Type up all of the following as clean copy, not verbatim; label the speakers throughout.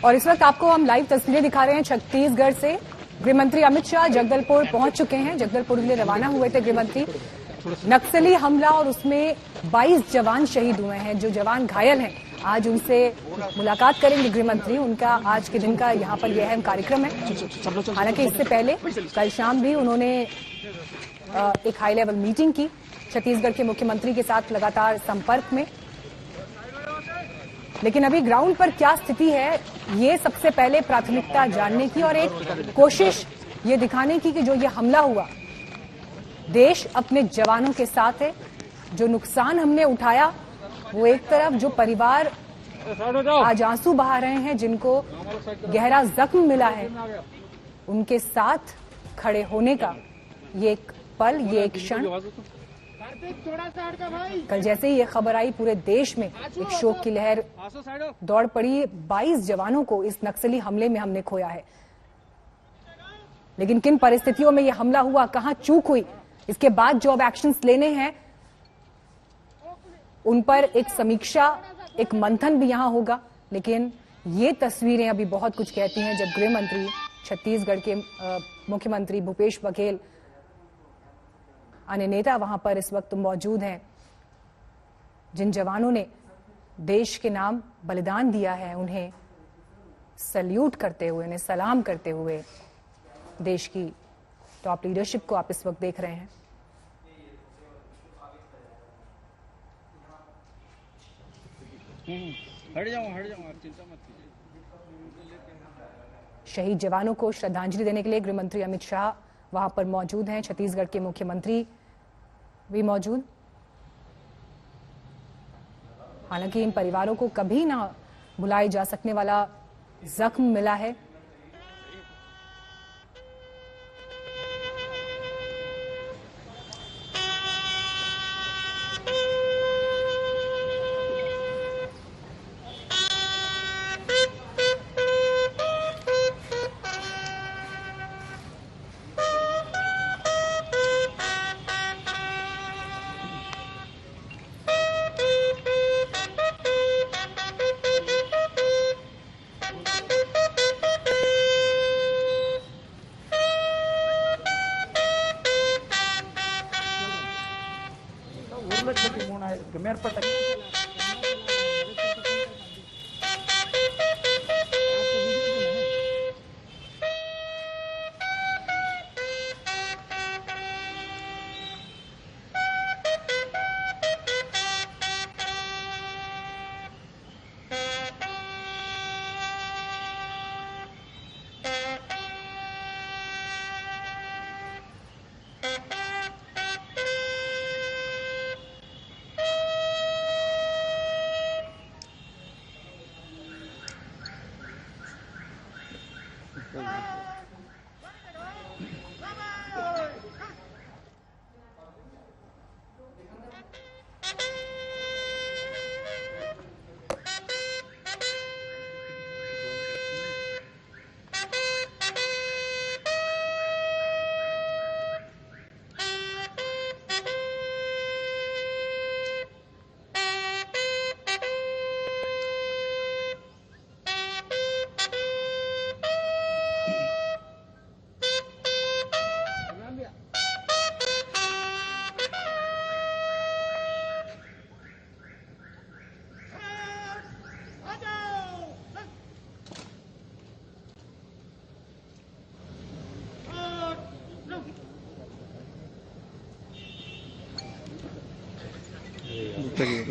Speaker 1: और इस वक्त आपको हम लाइव तस्वीरें दिखा रहे हैं छत्तीसगढ़ से। गृहमंत्री अमित शाह जगदलपुर पहुंच चुके हैं। जगदलपुर के लिए रवाना हुए थे गृहमंत्री। नक्सली हमला और उसमें 22 जवान शहीद हुए हैं। जो जवान घायल हैं आज उनसे मुलाकात करेंगे गृहमंत्री। उनका आज के दिन का यहाँ पर यह अहम कार्यक्रम है। हालांकि इससे पहले कल शाम भी उन्होंने एक हाई लेवल मीटिंग की छत्तीसगढ़ के मुख्यमंत्री के साथ, लगातार संपर्क में। लेकिन अभी ग्राउंड पर क्या स्थिति है, ये सबसे पहले प्राथमिकता जानने की और एक कोशिश ये दिखाने की कि जो ये हमला हुआ, देश अपने जवानों के साथ है। जो नुकसान हमने उठाया वो एक तरफ जो परिवार आज आंसू बहा रहे हैं, जिनको गहरा जख्म मिला है, उनके साथ खड़े होने का ये एक पल, ये एक क्षण। कल जैसे ही ये खबर आई पूरे देश में एक शोक की लहर दौड़ पड़ी। 22 जवानों को इस नक्सली हमले में हमने खोया है। लेकिन किन परिस्थितियों में ये हमला हुआ, कहां चूक हुई, इसके बाद जो अब एक्शंस लेने हैं उन पर एक समीक्षा, एक मंथन भी यहां होगा। लेकिन ये तस्वीरें अभी बहुत कुछ कहती हैं। जब गृह मंत्री, छत्तीसगढ़ के मुख्यमंत्री भूपेश बघेल, अन्य नेता वहां पर इस वक्त मौजूद हैं, जिन जवानों ने देश के नाम बलिदान दिया है, उन्हें सल्यूट करते हुए, उन्हें सलाम करते हुए देश की टॉप लीडरशिप को आप इस वक्त देख रहे हैं।
Speaker 2: हट जाओ आप चिंता मत कीजिए।
Speaker 1: शहीद जवानों को श्रद्धांजलि देने के लिए गृहमंत्री अमित शाह वहां पर मौजूद हैं। छत्तीसगढ़ के मुख्यमंत्री भी मौजूद। हालांकि इन परिवारों को कभी ना भुलाए जा सकने वाला जख्म मिला है।
Speaker 3: ಮೇರ್ಪಟ್ಟ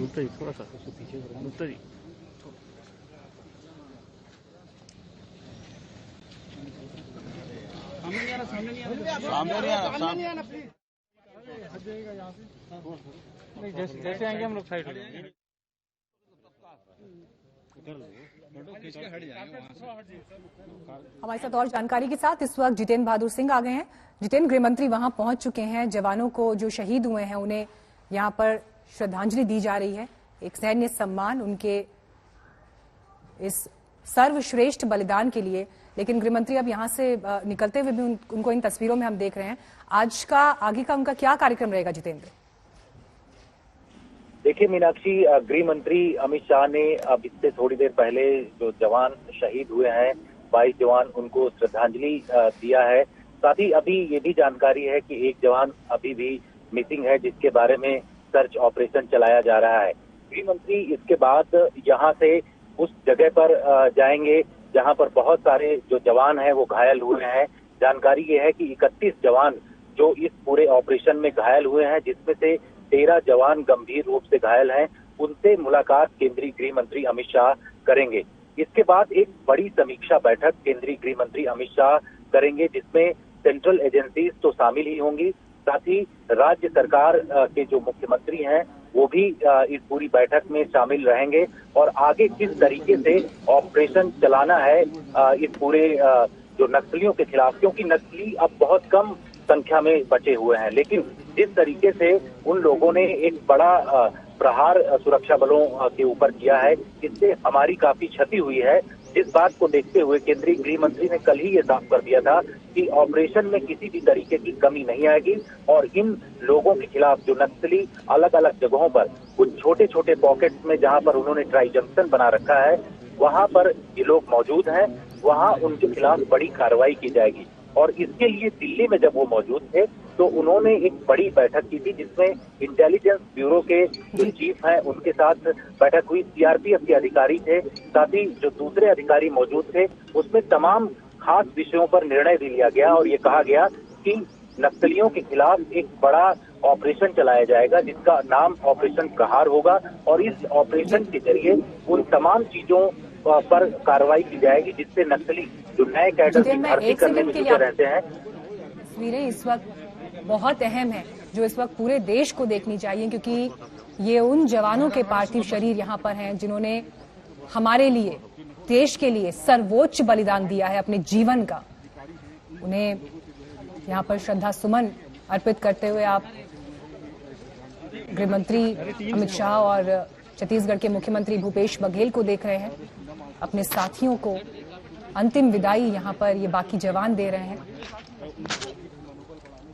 Speaker 3: उतरी थोड़ा सा पीछे उतरी। सामने नहीं आना प्लीज। नहीं जैसे आएंगे हम लोग साइड हो जाएंगे।
Speaker 1: हमारे साथ और जानकारी के साथ इस वक्त जितेंद्र बहादुर सिंह आ गए हैं। जितेंद्र, गृहमंत्री वहां पहुंच चुके हैं। जवानों को जो शहीद हुए हैं उन्हें यहाँ पर श्रद्धांजलि दी जा रही है, एक सैन्य सम्मान उनके इस सर्वश्रेष्ठ बलिदान के लिए। लेकिन गृहमंत्री अब यहां से निकलते हुए भी उनको इन तस्वीरों में हम देख रहे हैं। आज का आगे का उनका क्या कार्यक्रम रहेगा जितेंद्र?
Speaker 4: देखिए मीनाक्षी, गृह मंत्री अमित शाह ने अब इससे थोड़ी देर पहले जो जवान शहीद हुए हैं 22 जवान, उनको श्रद्धांजलि दिया है। साथ ही अभी ये भी जानकारी है कि एक जवान अभी भी मिसिंग है, जिसके बारे में सर्च ऑपरेशन चलाया जा रहा है। गृह मंत्री इसके बाद यहाँ से उस जगह पर जाएंगे जहाँ पर बहुत सारे जो जवान हैं वो घायल हुए हैं। जानकारी ये है कि 31 जवान जो इस पूरे ऑपरेशन में घायल हुए हैं, जिसमें से 13 जवान गंभीर रूप से घायल हैं, उनसे मुलाकात केंद्रीय गृह मंत्री अमित शाह करेंगे। इसके बाद एक बड़ी समीक्षा बैठक केंद्रीय गृह मंत्री अमित शाह करेंगे, जिसमें सेंट्रल एजेंसीज तो शामिल ही होंगी, साथ ही राज्य सरकार के जो मुख्यमंत्री हैं वो भी इस पूरी बैठक में शामिल रहेंगे और आगे किस तरीके से ऑपरेशन चलाना है इस पूरे जो नक्सलियों के खिलाफ, क्योंकि नक्सली अब बहुत कम संख्या में बचे हुए हैं, लेकिन जिस तरीके से उन लोगों ने एक बड़ा प्रहार सुरक्षा बलों के ऊपर किया है, इससे हमारी काफी क्षति हुई है। जिस बात को देखते हुए केंद्रीय गृह मंत्री ने कल ही ये साफ कर दिया था कि ऑपरेशन में किसी भी तरीके की कमी नहीं आएगी और इन लोगों के खिलाफ जो नक्सली अलग अलग जगहों पर कुछ छोटे छोटे पॉकेट्स में जहां पर उन्होंने ट्राई जंक्शन बना रखा है, वहां पर ये लोग मौजूद हैं, वहां उनके खिलाफ बड़ी कार्रवाई की जाएगी। और इसके लिए दिल्ली में जब वो मौजूद थे तो उन्होंने एक बड़ी बैठक की थी, जिसमें इंटेलिजेंस ब्यूरो के जो चीफ हैं उनके साथ बैठक हुई, सीआरपीएफ के अधिकारी थे, साथ ही जो दूसरे अधिकारी मौजूद थे, उसमें तमाम खास विषयों पर निर्णय भी लिया गया और ये कहा गया कि नक्सलियों के खिलाफ एक बड़ा ऑपरेशन चलाया जाएगा, जिसका नाम ऑपरेशन प्रहार होगा और इस ऑपरेशन के जरिए उन तमाम चीजों पर कार्रवाई की जाएगी, जिससे नक्सली जो नए कैडर की भर्ती करने में जुटे रहते हैं।
Speaker 1: तस्वीरें इस वक्त बहुत अहम है जो इस वक्त पूरे देश को देखनी चाहिए, क्योंकि ये उन जवानों के पार्थिव शरीर यहाँ पर हैं जिन्होंने हमारे लिए, देश के लिए सर्वोच्च बलिदान दिया है अपने जीवन का। उन्हें यहाँ पर श्रद्धा सुमन अर्पित करते हुए आप गृह मंत्री अमित शाह और छत्तीसगढ़ के मुख्यमंत्री भूपेश बघेल को देख रहे हैं। अपने साथियों को अंतिम विदाई यहाँ पर ये बाकी जवान दे रहे हैं।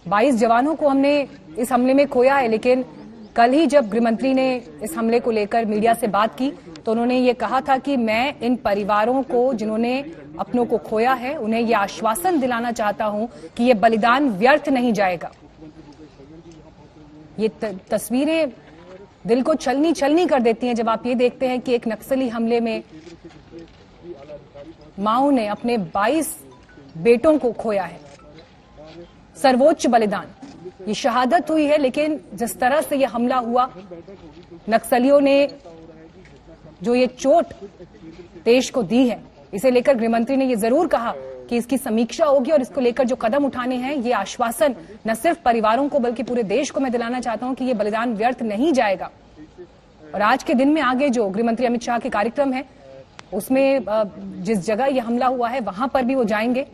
Speaker 1: 22 जवानों को हमने इस हमले में खोया है, लेकिन कल ही जब गृहमंत्री ने इस हमले को लेकर मीडिया से बात की तो उन्होंने ये कहा था कि मैं इन परिवारों को जिन्होंने अपनों को खोया है उन्हें ये आश्वासन दिलाना चाहता हूं कि ये बलिदान व्यर्थ नहीं जाएगा। ये तस्वीरें दिल को छलनी छलनी कर देती हैं जब आप ये देखते हैं कि एक नक्सली हमले में माओ ने अपने 22 बेटों को खोया है। सर्वोच्च बलिदान, ये शहादत हुई है, लेकिन जिस तरह से ये हमला हुआ, नक्सलियों ने जो ये चोट देश को दी है, इसे लेकर गृहमंत्री ने ये जरूर कहा कि इसकी समीक्षा होगी और इसको लेकर जो कदम उठाने हैं, ये आश्वासन न सिर्फ परिवारों को बल्कि पूरे देश को मैं दिलाना चाहता हूं कि ये बलिदान व्यर्थ नहीं जाएगा। और आज के दिन में आगे जो गृहमंत्री अमित शाह के कार्यक्रम है उसमें जिस जगह यह हमला हुआ है वहां पर भी वो जाएंगे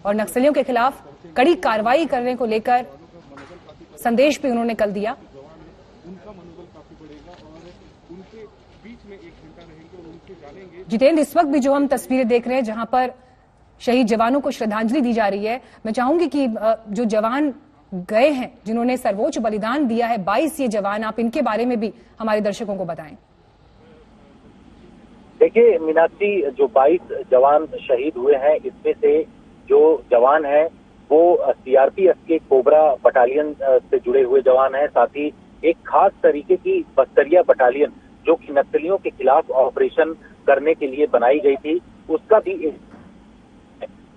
Speaker 1: और नक्सलियों के खिलाफ कड़ी कार्रवाई करने को लेकर संदेश भी उन्होंने कल दिया। जितेंद्र, इस वक्त भी जो हम तस्वीरें देख रहे हैं जहां पर शहीद जवानों को श्रद्धांजलि दी जा रही है, मैं चाहूंगी कि जो जवान गए हैं जिन्होंने सर्वोच्च बलिदान दिया है, 22 ये जवान, आप इनके बारे में भी हमारे दर्शकों को बताएं।
Speaker 4: देखिए मीनाक्षी, जो 22 जवान शहीद हुए हैं, इसमें से जो जवान हैं वो सीआरपीएफ के कोबरा बटालियन से जुड़े हुए जवान हैं, साथ ही एक खास तरीके की बस्तरिया बटालियन जो कि नक्सलियों के खिलाफ ऑपरेशन करने के लिए बनाई गई थी, उसका भी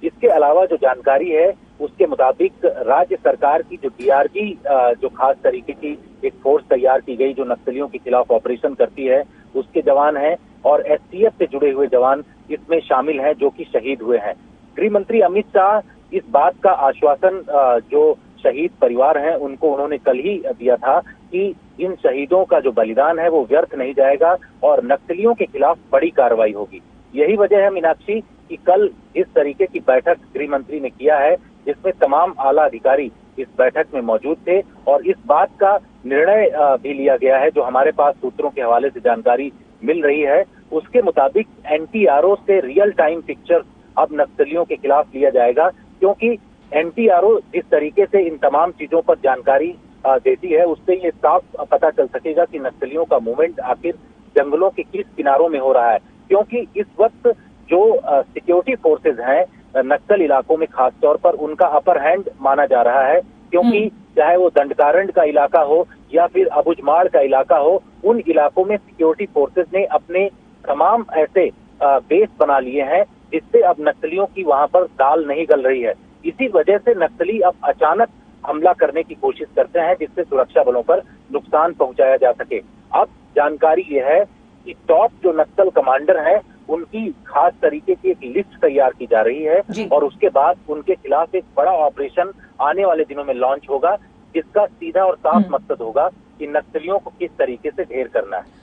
Speaker 4: इसके अलावा जो जानकारी है उसके मुताबिक राज्य सरकार की जो डीआरजी जो खास तरीके की एक फोर्स तैयार की गई जो नक्सलियों के खिलाफ ऑपरेशन करती है, उसके जवान हैं और एसटीएफ से जुड़े हुए जवान इसमें शामिल हैं जो कि शहीद हुए हैं। गृह मंत्री अमित शाह इस बात का आश्वासन जो शहीद परिवार हैं उनको उन्होंने कल ही दिया था कि इन शहीदों का जो बलिदान है वो व्यर्थ नहीं जाएगा और नक्सलियों के खिलाफ बड़ी कार्रवाई होगी। यही वजह है मीनाक्षी कि कल इस तरीके की बैठक गृह मंत्री ने किया है, जिसमें तमाम आला अधिकारी इस बैठक में मौजूद थे और इस बात का निर्णय भी लिया गया है, जो हमारे पास सूत्रों के हवाले से जानकारी मिल रही है, उसके मुताबिक एनटीआरओ से रियल टाइम पिक्चर अब नक्सलियों के खिलाफ लिया जाएगा, क्योंकि एनटीआरओ जिस तरीके से इन तमाम चीजों पर जानकारी देती है, उससे ये साफ पता चल सकेगा कि नक्सलियों का मूवमेंट आखिर जंगलों के किस किनारों में हो रहा है। क्योंकि इस वक्त जो सिक्योरिटी फोर्सेज हैं नक्सल इलाकों में, खासतौर पर उनका अपर हैंड माना जा रहा है। क्योंकि चाहे वो दंडकारंड का इलाका हो या फिर अबुझमाड़ का इलाका हो, उन इलाकों में सिक्योरिटी फोर्सेज ने अपने तमाम ऐसे बेस बना लिए हैं जिससे अब नक्सलियों की वहां पर दाल नहीं गल रही है। इसी वजह से नक्सली अब अचानक हमला करने की कोशिश करते हैं जिससे सुरक्षा बलों पर नुकसान पहुंचाया जा सके। अब जानकारी यह है कि टॉप जो नक्सल कमांडर हैं उनकी खास तरीके की एक लिस्ट तैयार की जा रही है और उसके बाद उनके खिलाफ एक बड़ा ऑपरेशन आने वाले दिनों में लॉन्च होगा, जिसका सीधा और साफ मकसद होगा कि नक्सलियों को किस तरीके से ढेर करना है।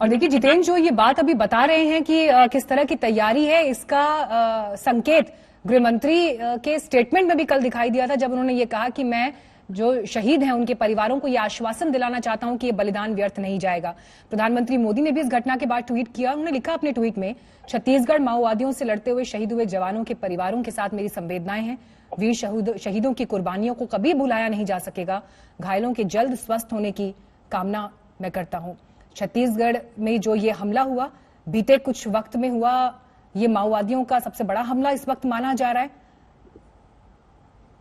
Speaker 1: और देखिए जितेंद्र, जो ये बात अभी बता रहे हैं कि किस तरह की तैयारी है, इसका संकेत गृह मंत्री के स्टेटमेंट में भी कल दिखाई दिया था, जब उन्होंने ये कहा कि मैं जो शहीद हैं उनके परिवारों को यह आश्वासन दिलाना चाहता हूं कि ये बलिदान व्यर्थ नहीं जाएगा। प्रधानमंत्री मोदी ने भी इस घटना के बाद ट्वीट किया। उन्होंने लिखा अपने ट्वीट में, छत्तीसगढ़ माओवादियों से लड़ते हुए शहीद हुए जवानों के परिवारों के साथ मेरी संवेदनाएं हैं। वीर शहीदों की कुर्बानियों को कभी भुलाया नहीं जा सकेगा। घायलों के जल्द स्वस्थ होने की कामना मैं करता हूं। छत्तीसगढ़ में जो ये हमला हुआ, बीते कुछ वक्त में हुआ, ये माओवादियों का सबसे बड़ा हमला इस वक्त माना जा रहा है।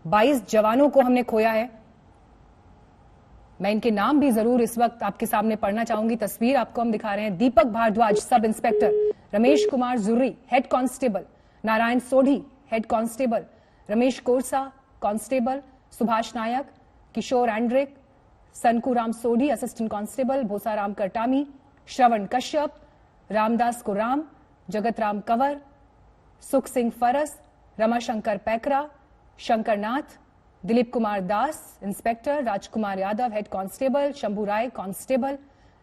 Speaker 1: 22 जवानों को हमने खोया है। मैं इनके नाम भी जरूर इस वक्त आपके सामने पढ़ना चाहूंगी। तस्वीर आपको हम दिखा रहे हैं। Deepak Bhardwaj sub inspector, Ramesh Kumar Jurri head constable, Narayan Sodhi head constable, Ramesh Korsa constable, Subhash Nayak, Kishore Andrik, Sankuram Sodhi assistant constable, Bhosaram Kartami, Shravan Kashyap, Ramdas Kuram, Jagat Ram Kanwar, Sukh Singh Faras, Ramashankar Paikra, Shankar Nath, Dilip Kumar Das inspector, Rajkumar Yadav head constable, Shambhu Rai constable,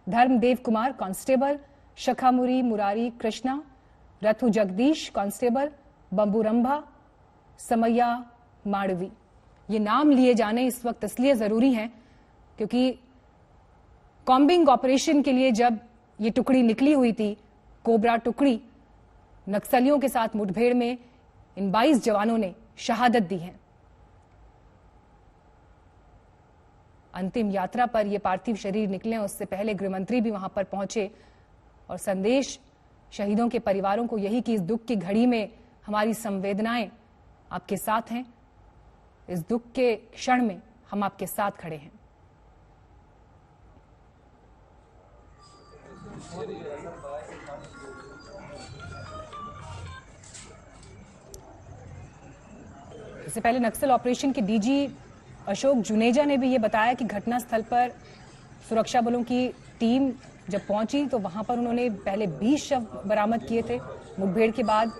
Speaker 1: Dharmdev Kumar constable, Shakhamuri Murari Krishna, Rathu Jagdish constable, Bambu Rambha, Samaiya Madvi. ये नाम लिए जाने इस वक्त इसलिए जरूरी हैं क्योंकि कॉम्बिंग ऑपरेशन के लिए जब ये टुकड़ी निकली हुई थी, कोबरा टुकड़ी, नक्सलियों के साथ मुठभेड़ में इन 22 जवानों ने शहादत दी है। अंतिम यात्रा पर ये पार्थिव शरीर निकले, उससे पहले गृहमंत्री भी वहां पर पहुंचे और संदेश शहीदों के परिवारों को यही कि इस दुख की घड़ी में हमारी संवेदनाएं आपके साथ हैं, इस दुख के क्षण में हम आपके साथ खड़े हैं। इससे पहले नक्सल ऑपरेशन के डीजी अशोक जुनेजा ने भी ये बताया कि घटनास्थल पर सुरक्षा बलों की टीम जब पहुंची तो वहां पर उन्होंने पहले 20 शव बरामद किए थे। मुठभेड़ के बाद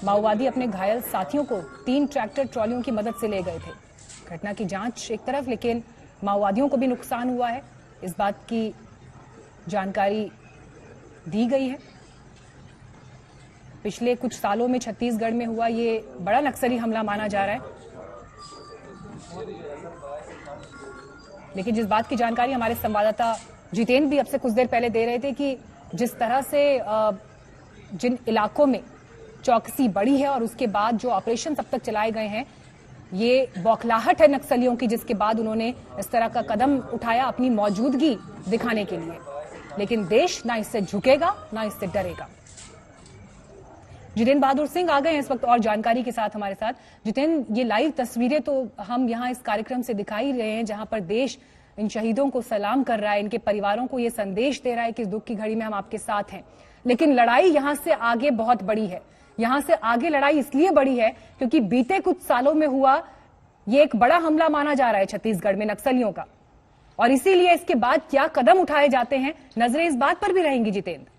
Speaker 1: माओवादी अपने घायल साथियों को 3 ट्रैक्टर ट्रॉलियों की मदद से ले गए थे। घटना की जांच एक तरफ, लेकिन माओवादियों को भी नुकसान हुआ है, इस बात की जानकारी दी गई है। पिछले कुछ सालों में छत्तीसगढ़ में हुआ ये बड़ा नक्सली हमला माना जा रहा है। लेकिन जिस बात की जानकारी हमारे संवाददाता जितेंद्र भी अब से कुछ देर पहले दे रहे थे कि जिस तरह से जिन इलाकों में चौकसी बढ़ी है और उसके बाद जो ऑपरेशन तब तक चलाए गए हैं, ये बौखलाहट है नक्सलियों की, जिसके बाद उन्होंने इस तरह का कदम उठाया अपनी मौजूदगी दिखाने के लिए। लेकिन देश ना इससे झुकेगा ना इससे डरेगा। जितेंद्र बहादुर सिंह आ गए हैं इस वक्त और जानकारी के साथ हमारे साथ। जितेंद्र, ये लाइव तस्वीरें तो हम यहाँ इस कार्यक्रम से दिखाई रहे हैं जहां पर देश इन शहीदों को सलाम कर रहा है, इनके परिवारों को ये संदेश दे रहा है कि इस दुख की घड़ी में हम आपके साथ हैं। लेकिन लड़ाई यहां से आगे बहुत बड़ी है। यहां से आगे लड़ाई इसलिए बड़ी है क्योंकि बीते कुछ सालों में हुआ ये एक बड़ा हमला माना जा रहा है छत्तीसगढ़ में नक्सलियों का, और इसीलिए इसके बाद क्या कदम उठाए जाते हैं, नजरें इस बात पर भी रहेंगी जितेंद्र।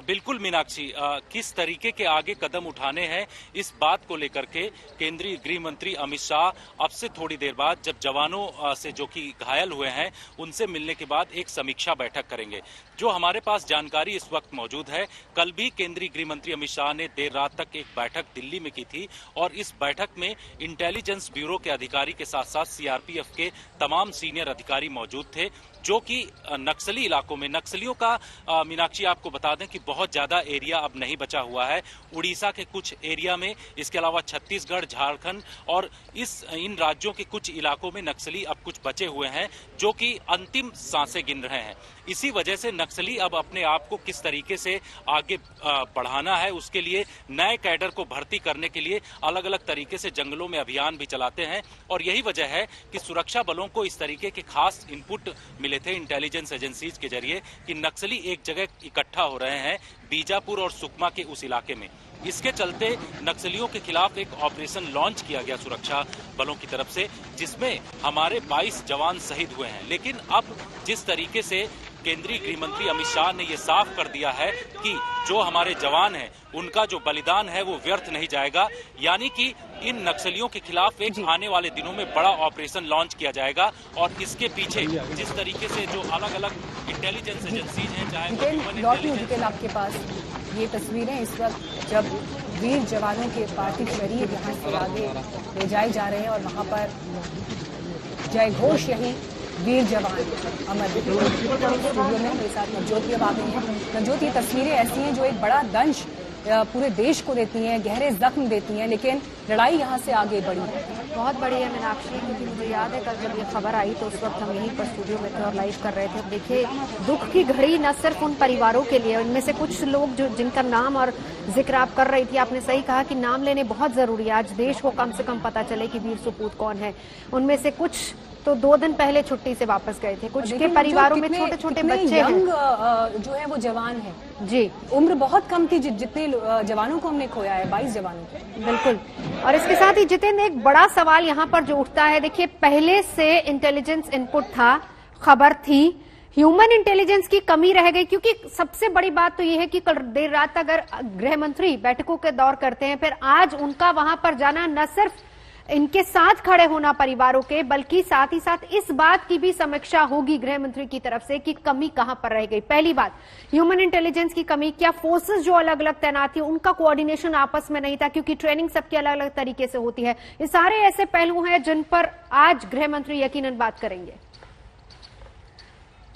Speaker 5: बिल्कुल मीनाक्षी, किस तरीके के आगे कदम उठाने हैं इस बात को लेकर के केंद्रीय गृह मंत्री अमित शाह अब से थोड़ी देर बाद जब जवानों से जो कि घायल हुए हैं उनसे मिलने के बाद एक समीक्षा बैठक करेंगे। जो हमारे पास जानकारी इस वक्त मौजूद है, कल भी केंद्रीय गृह मंत्री अमित शाह ने देर रात तक एक बैठक दिल्ली में की थी और इस बैठक में इंटेलिजेंस ब्यूरो के अधिकारी के साथ साथ सीआरपीएफ के तमाम सीनियर अधिकारी मौजूद थे, जो कि नक्सली इलाकों में नक्सलियों का मीनाक्षी आपको बता दें क्योंकि बहुत ज्यादा एरिया अब नहीं बचा हुआ है। उड़ीसा के कुछ एरिया में, इसके अलावा छत्तीसगढ़, झारखंड और इन राज्यों के कुछ इलाकों में नक्सली अब कुछ बचे हुए हैं जो कि अंतिम सांसें गिन रहे हैं। इसी वजह से नक्सली अब अपने आप को किस तरीके से आगे बढ़ाना है, उसके लिए नए कैडर को भर्ती करने के लिए अलग अलग तरीके से जंगलों में अभियान भी चलाते हैं। और यही वजह है कि सुरक्षा बलों को इस तरीके के खास इनपुट मिले थे इंटेलिजेंस एजेंसीज के जरिए कि नक्सली एक जगह इकट्ठा हो रहे हैं बीजापुर और सुकमा के उस इलाके में। इसके चलते नक्सलियों के खिलाफ एक ऑपरेशन लॉन्च किया गया सुरक्षा बलों की तरफ से, जिसमें हमारे 22 जवान शहीद हुए हैं। लेकिन अब जिस तरीके से केंद्रीय गृह मंत्री अमित शाह ने ये साफ कर दिया है कि जो हमारे जवान हैं उनका जो बलिदान है वो व्यर्थ नहीं जाएगा, यानी कि इन नक्सलियों के खिलाफ एक आने वाले दिनों में बड़ा ऑपरेशन लॉन्च किया जाएगा। और इसके पीछे जिस तरीके से जो अलग अलग इंटेलिजेंस एजेंसीज हैं, चाहे
Speaker 1: आपके पास ये तस्वीरें इस वक्त जब वीर जवानों के पार्थिव शरीर यहाँ से आगे ले जाए जा रहे हैं और वहाँ पर जय घोष यही वीर जवान अमर। स्टूडियो में मेरे साथ नवज्योति अब आ गई हैं। नवज्योति, ये तस्वीरें ऐसी हैं जो एक बड़ा दंश पूरे देश को देती हैं, गहरे जख्म देती हैं, लेकिन लड़ाई यहाँ से आगे बढ़ी
Speaker 6: बहुत बड़ी है मीनाक्षी, क्योंकि मुझे याद है कल जब ये खबर आई तो उस वक्त हम यहीं पर स्टूडियो में थे और लाइव कर रहे थे। अब देखिए, दुख की घड़ी न सिर्फ उन परिवारों के लिए, इनमें से कुछ लोग जो जिनका नाम और जिक्र आप कर रही थी, आपने सही कहा कि नाम लेने बहुत जरूरी है। आज देश को कम से कम पता चले कि वीर सपूत कौन है। उनमें से कुछ तो 2 दिन पहले छुट्टी से वापस गए थे, कुछ के परिवारों में छोटे छोटे बच्चे हैं
Speaker 1: जो है वो जवान है
Speaker 6: जी।
Speaker 1: उम्र बहुत कम थी जितने जवानों को हमने खोया है, 22 जवानों को।
Speaker 6: बिल्कुल। और इसके साथ ही जितेंद्र, एक बड़ा सवाल यहाँ पर जो उठता है, देखिए पहले से इंटेलिजेंस इनपुट था, खबर थी, ह्यूमन इंटेलिजेंस की कमी रह गई। क्योंकि सबसे बड़ी बात तो ये है कि कल देर रात अगर गृह मंत्री बैठकों के दौर करते हैं, फिर आज उनका वहां पर जाना न सिर्फ इनके साथ खड़े होना परिवारों के, बल्कि साथ ही साथ इस बात की भी समीक्षा होगी गृह मंत्री की तरफ से कि कमी कहां पर रह गई। पहली बात, ह्यूमन इंटेलिजेंस की कमी, क्या फोर्सेस जो अलग अलग तैनात थी उनका कोऑर्डिनेशन आपस में नहीं था, क्योंकि ट्रेनिंग सबकी अलग अलग तरीके से होती है। ये सारे ऐसे पहलू हैं जिन पर आज गृह मंत्री यकीनन बात करेंगे।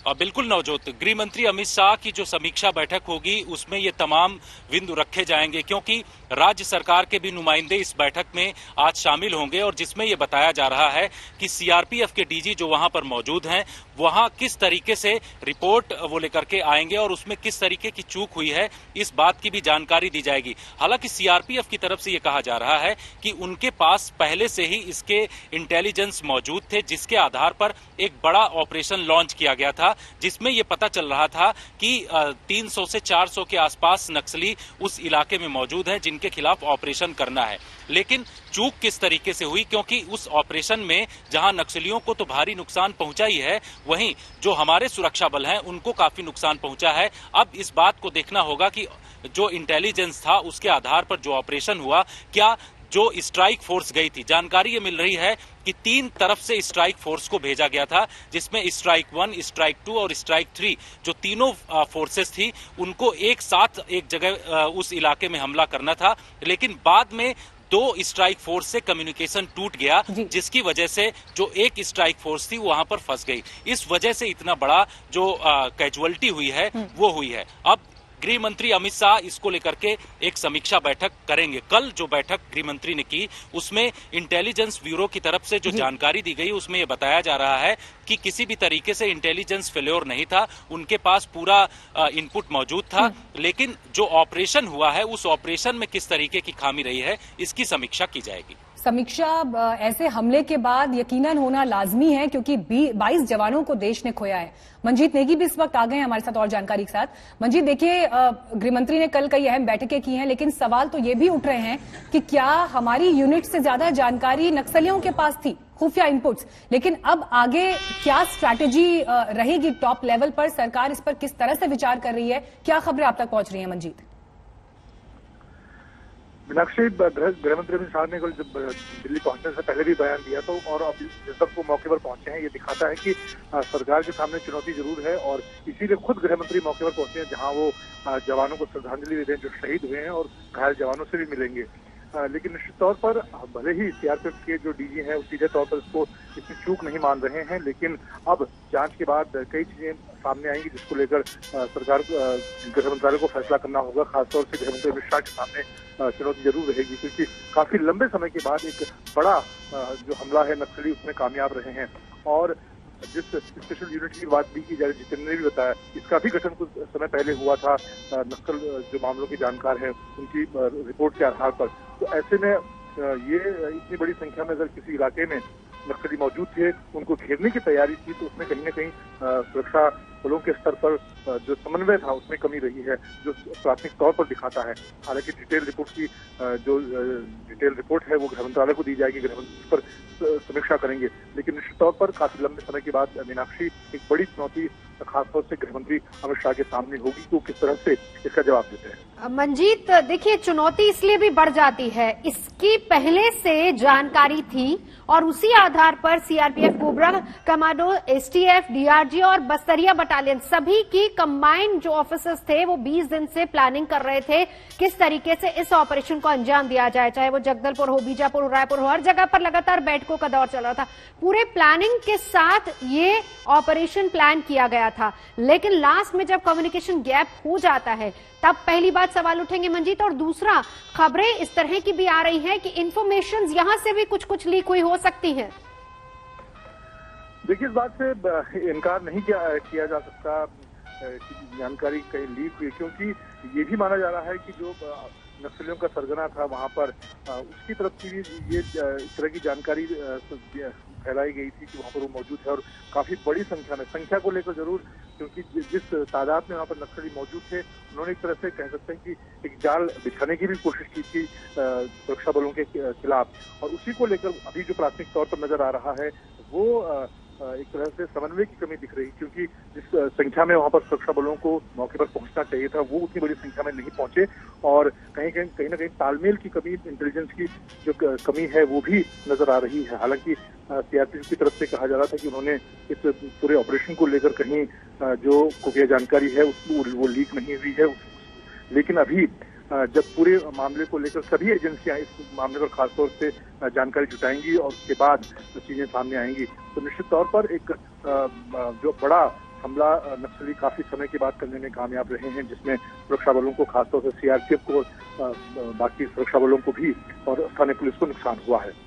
Speaker 5: बिल्कुल नवजोत, गृह मंत्री अमित शाह की जो समीक्षा बैठक होगी उसमें ये तमाम बिंदु रखे जाएंगे, क्योंकि राज्य सरकार के भी नुमाइंदे इस बैठक में आज शामिल होंगे और जिसमें ये बताया जा रहा है कि सीआरपीएफ के डीजी जो वहां पर मौजूद हैं वहां किस तरीके से रिपोर्ट वो लेकर के आएंगे और उसमें किस तरीके की चूक हुई है, इस बात की भी जानकारी दी जाएगी। हालांकि सीआरपीएफ की तरफ से ये कहा जा रहा है कि उनके पास पहले से ही इसके इंटेलिजेंस मौजूद थे, जिसके आधार पर एक बड़ा ऑपरेशन लॉन्च किया गया था, जिसमें यह पता चल रहा था कि 300 से 400 के आसपास नक्सली उस इलाके में मौजूद हैं जिनके खिलाफ ऑपरेशन करना है। लेकिन चूक किस तरीके से हुई, क्योंकि उस ऑपरेशन में जहां नक्सलियों को तो भारी नुकसान पहुंचा ही है, वहीं जो हमारे सुरक्षा बल हैं उनको काफी नुकसान पहुंचा है। अब इस बात को देखना होगा कि जो इंटेलिजेंस था उसके आधार पर जो ऑपरेशन हुआ, क्या जो स्ट्राइक फोर्स गई थी, जानकारी ये मिल रही है कि 3 तरफ से स्ट्राइक फोर्स को भेजा गया था, जिसमें स्ट्राइक 1, स्ट्राइक 2 और स्ट्राइक 3 जो तीनों फोर्सेस थी उनको एक साथ एक जगह उस इलाके में हमला करना था। लेकिन बाद में 2 स्ट्राइक फोर्स से कम्युनिकेशन टूट गया, जिसकी वजह से जो एक स्ट्राइक फोर्स थी वहां पर फंस गई। इस वजह से इतना बड़ा जो कैजुअलिटी हुई है वो हुई है। अब गृह मंत्री अमित शाह इसको लेकर के एक समीक्षा बैठक करेंगे। कल जो बैठक गृह मंत्री ने की उसमें इंटेलिजेंस ब्यूरो की तरफ से जो जानकारी दी गई उसमें यह बताया जा रहा है कि किसी भी तरीके से इंटेलिजेंस फेल्योर नहीं था, उनके पास पूरा इनपुट मौजूद था। लेकिन जो ऑपरेशन हुआ है उस ऑपरेशन में किस तरीके की खामी रही है इसकी समीक्षा की जाएगी।
Speaker 1: समीक्षा ऐसे हमले के बाद यकीनन होना लाजमी है, क्योंकि 22 जवानों को देश ने खोया है। मंजीत नेगी भी इस वक्त आ गए हैं हमारे साथ और जानकारी के साथ। मंजीत, देखिए गृहमंत्री ने कल कई अहम बैठकें की हैं, लेकिन सवाल तो ये भी उठ रहे हैं कि क्या हमारी यूनिट से ज्यादा जानकारी नक्सलियों के पास थी, खुफिया इनपुट्स, लेकिन अब आगे क्या स्ट्रैटेजी रहेगी टॉप लेवल पर, सरकार इस पर किस तरह से विचार कर रही है, क्या खबरें आप तक पहुंच रही हैं मंजीत?
Speaker 7: मीनाक्षी, गृहमंत्री अमित शाह ने कल जब दिल्ली पहुंचने से पहले भी बयान दिया तो, और अब जिस वक्त वो मौके पर पहुंचे हैं ये दिखाता है कि सरकार के सामने चुनौती जरूर है, और इसीलिए खुद गृहमंत्री मौके पर पहुंचे हैं जहां वो जवानों को श्रद्धांजलि दें जो शहीद हुए हैं और घायल जवानों से भी मिलेंगे। लेकिन निश्चित तौर पर भले ही सीआरपीएफ के जो डीजी हैं वो सीधे तौर पर इसको इसमें चूक नहीं मान रहे हैं, लेकिन अब जांच के बाद कई चीजें सामने आएंगी, जिसको लेकर सरकार गृह मंत्रालय को फैसला करना होगा। खासतौर से गृह मंत्री अमित शाह के सामने चुनौती जरूर रहेगी, क्योंकि काफी लंबे समय के बाद एक बड़ा जो हमला है नक्सली, उसमें कामयाब रहे हैं। और जिस स्पेशल यूनिट की बात भी की जा रही, जितेंद्र ने भी बताया, इसका भी गठन कुछ समय पहले हुआ था नक्सल जो मामलों के जानकार हैं उनकी रिपोर्ट के आधार पर। तो ऐसे में ये इतनी बड़ी संख्या में अगर किसी इलाके में नक्सली मौजूद थे, उनको घेरने की तैयारी थी, तो उसमें कहीं न कहीं सुरक्षा बलों के स्तर पर जो समन्वय था उसमें कमी रही है, जो प्राथमिक तौर पर दिखाता है। हालांकि डिटेल रिपोर्ट की जो डिटेल रिपोर्ट है वो गृह मंत्रालय को दी जाएगी, गृह मंत्री उस पर समीक्षा करेंगे। लेकिन निश्चित तौर पर काफी लंबे समय के बाद मीनाक्षी एक बड़ी चुनौती खासतौर से गृह मंत्री अमित शाह के सामने होगी, तो किस तरह से इसका जवाब देते हैं।
Speaker 6: मंजीत, देखिए चुनौती इसलिए भी बढ़ जाती है, इसकी पहले से जानकारी थी और उसी आधार पर CRPF, cobra commando, STF, DRG और बस्तरिया बटालियन सभी की कंबाइंड जो ऑफिसर्स थे वो 20 दिन से प्लानिंग कर रहे थे किस तरीके से इस ऑपरेशन को अंजाम दिया जाए, चाहे वो जगदलपुर हो, बीजापुर हो, रायपुर हो, हर जगह पर लगातार बैठकों का दौर चल रहा था। पूरे प्लानिंग के साथ ये ऑपरेशन प्लान किया गया था, लेकिन लास्ट में जब कम्युनिकेशन गैप हो जाता है तब पहली बात सवाल उठेंगे मंजीत। और दूसरा, खबरें इस तरह की भी आ रही हैं कि इंफॉर्मेशन यहां से भी कुछ लीक हुई हो सकती है।
Speaker 7: देखिए, इस बात से इनकार नहीं किया जा सकता कि जानकारी कहीं लीक हुई, क्योंकि ये भी माना जा रहा है कि जो नक्सलियों का सरगना था वहां पर उसकी तरफ से ये इस तरह की जानकारी फैलाई गई थी कि वहां पर वो मौजूद है। और काफी बड़ी संख्या को लेकर जरूर, क्योंकि जिस तादाद में वहां पर नक्सली मौजूद थे, उन्होंने एक तरह से कह सकते हैं कि एक जाल बिछाने की भी कोशिश की थी सुरक्षा बलों के खिलाफ। और उसी को लेकर अभी जो प्राथमिक तौर पर नजर आ रहा है वो एक तरह से समन्वय की कमी दिख रही, क्योंकि जिस संख्या में वहां पर सुरक्षा बलों को मौके पर पहुंचना चाहिए था वो उतनी बड़ी संख्या में नहीं पहुंचे। और कहीं ना कहीं तालमेल की कमी, इंटेलिजेंस की जो कमी है वो भी नजर आ रही है। हालांकि सीआरपीएफ की तरफ से कहा जा रहा था कि उन्होंने इस पूरे ऑपरेशन को लेकर कहीं जो खुफिया जानकारी है वो लीक नहीं हुई है। लेकिन अभी जब पूरे मामले को लेकर सभी एजेंसियां इस मामले पर खासतौर से जानकारी जुटाएंगी और उसके बाद चीजें सामने आएंगी, तो निश्चित तौर पर एक जो बड़ा हमला नक्सली काफी समय के बाद करने में कामयाब रहे हैं, जिसमें सुरक्षा बलों को, खासतौर से सीआरपीएफ को, बाकी सुरक्षा बलों को भी और स्थानीय पुलिस को नुकसान हुआ है।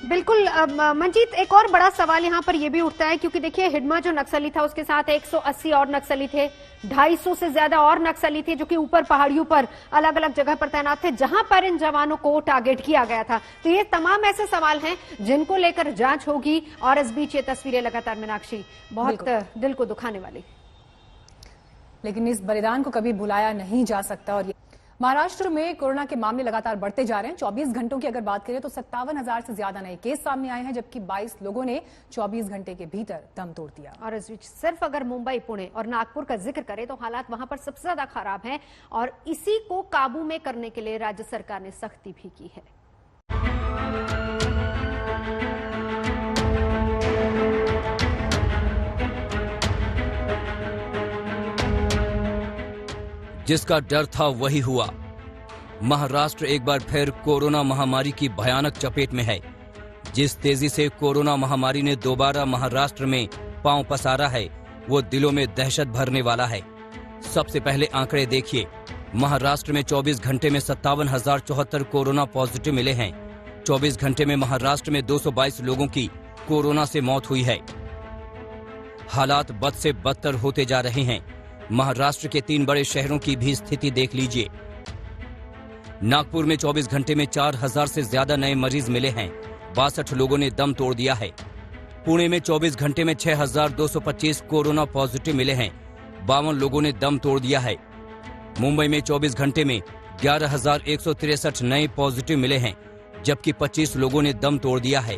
Speaker 6: बिल्कुल मंजीत, एक और बड़ा सवाल यहाँ पर यह भी उठता है, क्योंकि देखिए हिडमा जो नक्सली था उसके साथ 180 और नक्सली थे, 250 से ज्यादा और नक्सली थे जो कि ऊपर पहाड़ियों पर अलग अलग जगह पर तैनात थे, जहां पर इन जवानों को टारगेट किया गया था। तो ये तमाम ऐसे सवाल हैं जिनको लेकर जांच होगी। और इस बीच ये तस्वीरें लगातार मीनाक्षी बहुत दिल को दुखाने वाली,
Speaker 1: लेकिन इस बलिदान को कभी भुलाया नहीं जा सकता। और महाराष्ट्र में कोरोना के मामले लगातार बढ़ते जा रहे हैं। 24 घंटों की अगर बात करें तो 57,000 से ज्यादा नए केस सामने आए हैं, जबकि 22 लोगों ने 24 घंटे के भीतर दम तोड़ दिया।
Speaker 6: और इस बीच सिर्फ अगर मुंबई, पुणे और नागपुर का जिक्र करें तो हालात वहां पर सबसे ज्यादा खराब हैं और इसी को काबू में करने के लिए राज्य सरकार ने सख्ती भी की है।
Speaker 8: जिसका डर था वही हुआ। महाराष्ट्र एक बार फिर कोरोना महामारी की भयानक चपेट में है। जिस तेजी से कोरोना महामारी ने दोबारा महाराष्ट्र में पांव पसारा है वो दिलों में दहशत भरने वाला है। सबसे पहले आंकड़े देखिए। महाराष्ट्र में 24 घंटे में 57,074 कोरोना पॉजिटिव मिले हैं। 24 घंटे में महाराष्ट्र में 222 लोगों की कोरोना से मौत हुई है। हालात बद से बदतर होते जा रहे हैं। महाराष्ट्र के 3 बड़े शहरों की भी स्थिति देख लीजिए। नागपुर में 24 घंटे में 4,000 से ज्यादा नए मरीज मिले हैं। 62 लोगों ने दम तोड़ दिया है। पुणे में 24 घंटे में 6,225 कोरोना पॉजिटिव मिले हैं। 52 लोगों ने दम तोड़ दिया है। मुंबई में 24 घंटे में 11,163 नए पॉजिटिव मिले हैं, जबकि 25 लोगों ने दम तोड़ दिया है।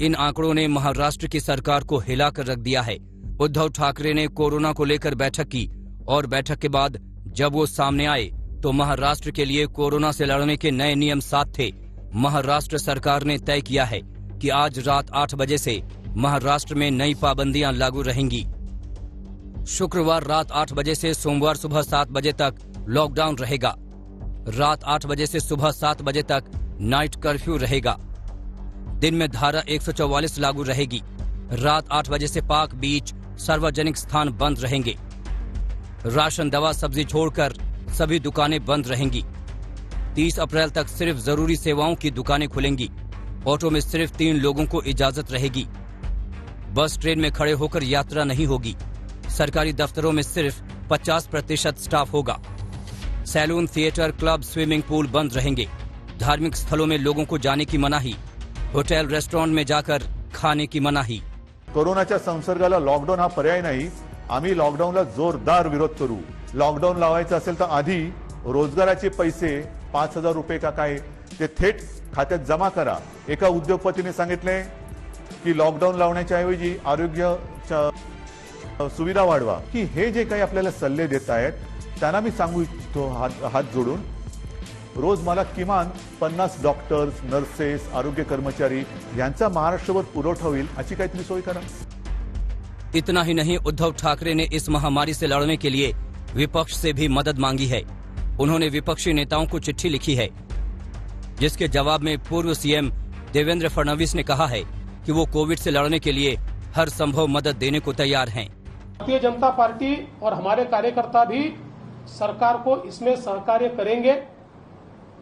Speaker 8: इन आंकड़ों ने महाराष्ट्र की सरकार को हिलाकर रख दिया है। उद्धव ठाकरे ने कोरोना को लेकर बैठक की और बैठक के बाद जब वो सामने आए तो महाराष्ट्र के लिए कोरोना से लड़ने के नए नियम साथ थे। महाराष्ट्र सरकार ने तय किया है कि आज रात 8 बजे से महाराष्ट्र में नई पाबंदियां लागू रहेंगी। शुक्रवार रात 8 बजे से सोमवार सुबह 7 बजे तक लॉकडाउन रहेगा। रात 8 बजे से सुबह 7 बजे तक नाइट कर्फ्यू रहेगा। दिन में धारा 144 लागू रहेगी। रात 8 बजे से पार्क, बीच, सार्वजनिक स्थान बंद रहेंगे। राशन, दवा, सब्जी छोड़कर सभी दुकानें बंद रहेंगी। 30 अप्रैल तक सिर्फ जरूरी सेवाओं की दुकानें खुलेंगी। ऑटो में सिर्फ 3 लोगों को इजाजत रहेगी। बस, ट्रेन में खड़े होकर यात्रा नहीं होगी। सरकारी दफ्तरों में सिर्फ 50% स्टाफ होगा। Saloon, theatre, club, swimming pool बंद रहेंगे। धार्मिक स्थलों में लोगों को जाने की मनाही। होटल, रेस्टोरेंट में जाकर खाने की मनाही।
Speaker 9: कोरोनाच्या संसर्गाला लॉकडाऊन हा पर्याय नाही। आम्ही लॉकडाऊनला जोरदार विरोध करू। लॉकडाऊन लावायचं असेल तर आधी रोजगाराचे पैसे 5,000 रुपये का काय ते थेट खात्यात जमा करा। एका उद्योगपतीने सांगितले की लॉकडाऊन लावण्याच्या ऐवजी आरोग्य सुविधा वाढवा। की हे जे काही आपल्याला सल्ले देत आहेत त्यांना मी सांगू इच्छितो हात जोडून, रोज मला किमान 50 डॉक्टर्स, नर्सेस, आरोग्य कर्मचारी यांचा महाराष्ट्रभर पुरवठा होईल अशी काहीतरी सोय करा।
Speaker 8: इतना ही नहीं, उद्धव ठाकरे ने इस महामारी से लड़ने के लिए विपक्ष से भी मदद मांगी है। उन्होंने विपक्षी नेताओं को चिट्ठी लिखी है, जिसके जवाब में पूर्व सीएम देवेंद्र फडणवीस ने कहा है कि वो कोविड से लड़ने के लिए हर संभव मदद देने को तैयार हैं।
Speaker 10: भारतीय जनता पार्टी और हमारे कार्यकर्ता भी सरकार को इसमें सहकार्य करेंगे